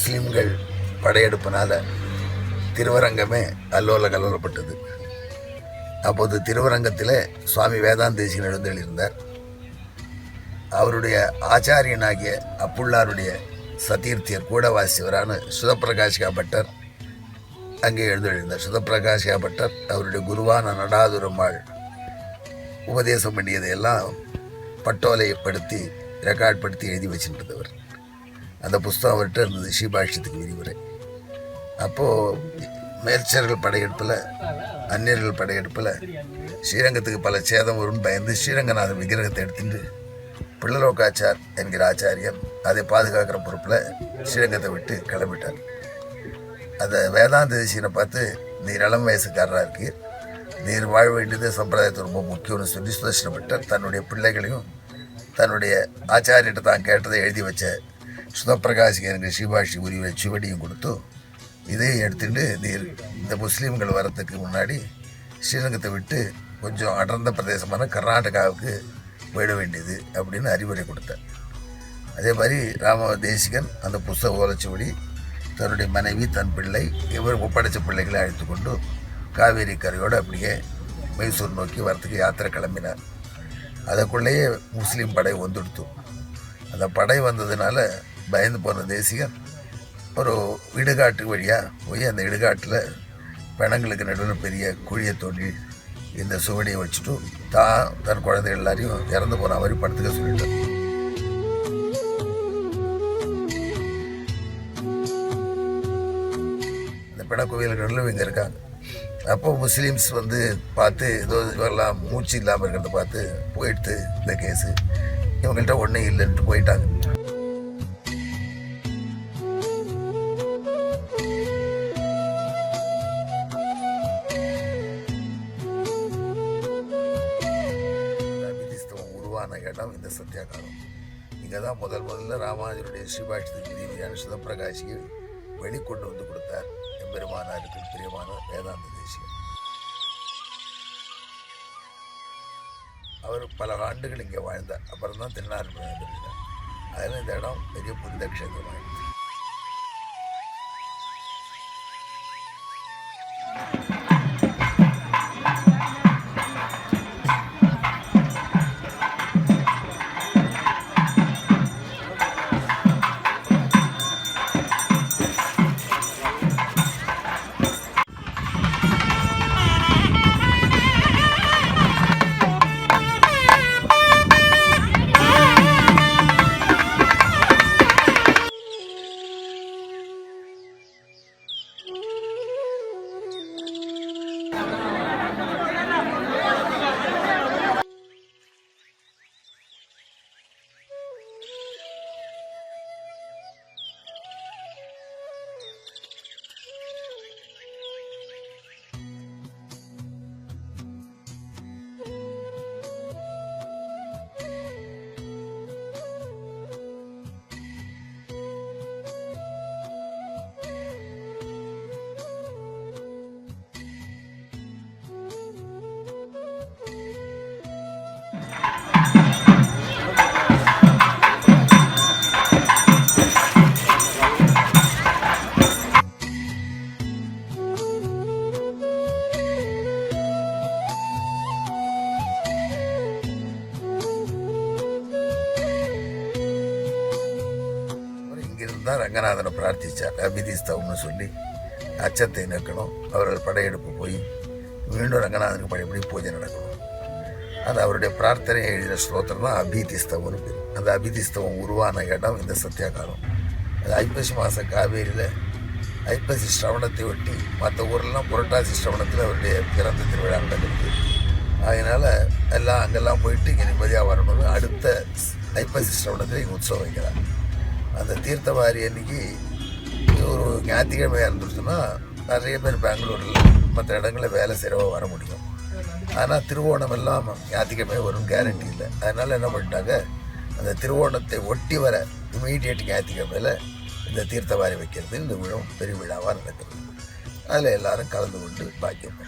முஸ்லீம்கள் படையெடுப்பினால் திருவரங்கமே அல்லோல கல்லோலப்பட்டது. அப்போது திருவரங்கத்தில் சுவாமி வேதாந்த தேசிகன் எழுந்தருளியிருந்தார். அவருடைய ஆச்சாரியனாகிய அப்புள்ளாருடைய சதீர்த்தியர் கூடவாசியவரான சுதப்பிரகாஷிகா பட்டர் அங்கே எழுந்தெழுந்தார். சுதப்பிரகாஷிகா பட்டர் அவருடைய குருவான நடாதுரம்மாள் உபதேசம் பண்ணியதையெல்லாம் பட்டோலைப்படுத்தி ரெக்கார்ட் படுத்தி எழுதி வச்சுருந்தவர். அந்த புஸ்தகம் அவர்கிட்ட இருந்தது, ஸ்ரீபாஷ்யத்துக்கு விரிவுரை. அப்போது மேற்சர்கள் படையெடுப்பில், அந்நியர்கள் படையெடுப்பில் ஸ்ரீரங்கத்துக்கு பல சேதம் வரும்னு பயந்து ஸ்ரீரங்கநாதன் விக்கிரகத்தை எடுத்துட்டு பிள்ளலோகாச்சார் என்கிற ஆச்சாரியன் அதை பாதுகாக்கிற பொறுப்பில் ஸ்ரீரங்கத்தை விட்டு கிளம்பிட்டார். அதை வேதாந்த தேசிகனை பார்த்து, நீர் இளம் வயசுக்காரராக இருக்கு, நீர் வாழ வேண்டியது சம்பிரதாயத்தை ரொம்ப முக்கியம்னு சொல்லி சுதர்சனப்பட்டார். தன்னுடைய பிள்ளைகளையும் தன்னுடைய ஆச்சாரியிட்ட தான் கேட்டதை எழுதி வச்ச சுதப்பிரகாசிக என்கிற ஸ்ரீபாஷி உரிவை சுவடியும் கொடுத்து, இதையும் எடுத்துட்டு நீர் இந்த முஸ்லீம்கள் வரத்துக்கு முன்னாடி ஸ்ரீரங்கத்தை விட்டு கொஞ்சம் அடர்ந்த பிரதேசமான கர்நாடகாவுக்கு போயிட வேண்டியது அப்படின்னு அறிவுரை கொடுத்தார். அதே மாதிரி ராம தேசிகன் அந்த புஸ்தக ஓலைச்சுவடி தன்னுடைய மனைவி, தன் பிள்ளை, இவர் ஒப்படைச்ச பிள்ளைகளை அழைத்து கொண்டு காவேரி கரையோடு அப்படியே மைசூர் நோக்கி வரத்துக்கு யாத்திரை கிளம்பினார். அதற்குள்ளேயே முஸ்லீம் படை வந்துடுத்து. அந்த படை வந்ததுனால பயந்து போன தேசிகன் ஒரு இடுகாட்டு வழியாக போய் அந்த இடுகாட்டில் பிணங்களுக்கு நடுவில் பெரிய குழியை தோண்டி இந்த சுவடியை வச்சுட்டு தான் தன் குழந்தைகள் எல்லாரையும் இறந்து போன மாதிரி படுத்துக்க சொல்லிட்டார். இந்த பிணக்குவியலுக்கு நடுவில் இங்கே இருக்காங்க. அப்போ முஸ்லீம்ஸ் பார்த்து ஏதோ இவரெல்லாம் மூச்சு இல்லாமல் இருக்கிறத பார்த்து போயிடுத்து இந்த கேஸு, இவங்கள்ட்ட ஒன்றும் இல்லைன்ட்டு போயிட்டாங்க. உருவான இடம் இந்த சத்தியாகாலம். இங்கே தான் முதல்ல ராமானுஜருடைய ஸ்ரீபாஷ்யத்துக்கு விதிவியான சுதப்பிரகாஷியை வெளிக்கொண்டு வந்து கொடுத்தார் எம்பெருமானாருக்கு பிரியமான வேதாந்த தேசிகன். அவர் பல ஆண்டுகள் இங்கே வாழ்ந்தார். அப்புறம் தான் திருநார்மலை இருந்தார். அதில் இந்த இடம் பெரிய புனித க்ஷேத்திரமாயிடுச்சு. தான் ரங்கநாதனை பிரார்த்தித்தார். அபிதிஸ்தவம்னு சொல்லி அச்சத்தை நிற்கணும், அவர்கள் படையெடுப்பு போய் மீண்டும் ரங்கநாதனுக்கு பழையபடி பூஜை நடக்கணும். அது அவருடைய பிரார்த்தனை எழுதின ஸ்லோத்திரம் தான் அபிதிஸ்தவம்னு பேர். அந்த அபிதிஸ்தவம் உருவான இடம் இந்த சத்தியாகாலம். அது ஐப்பசி மாதம் காவேரியில் ஐப்பசி ஸ்ரவணத்தை ஒட்டி, மற்ற ஊரெல்லாம் புரட்டாசி ஸ்ரவணத்தில் அவருடைய பிறந்த திருவிழா நடக்குது. அதனால் எல்லாம் அங்கெல்லாம் போயிட்டு இங்கே நிம்மதியாக வரணும்னு அடுத்த ஐப்பசி ஸ்ரவணத்தில் இங்கே உற்சவம் வைக்கிறார். அந்த தீர்த்தவாரி அன்றைக்கி ஒரு ஞாயிற்றுக்கிழமையாக இருந்துச்சுன்னா நிறைய பேர் பெங்களூரில் மற்ற இடங்களில் வேலை செய்கிறவங்க வர முடியும். ஆனால் திருவோணம் எல்லாம் ஞாயிற்றுக்கிழமை வரும் கேரண்டி இல்லை. அதனால் என்ன பண்ணிட்டாங்க, அந்த திருவோணத்தை ஒட்டி வர இமீடியட் ஞாயிற்றுக்கிழமையில் இந்த தீர்த்தவாரி வைக்கிறது இந்த விழா பெரிய விழாவாக நடக்கிறது. அதில் எல்லோரும் கலந்து கொண்டு பாக்கியம்.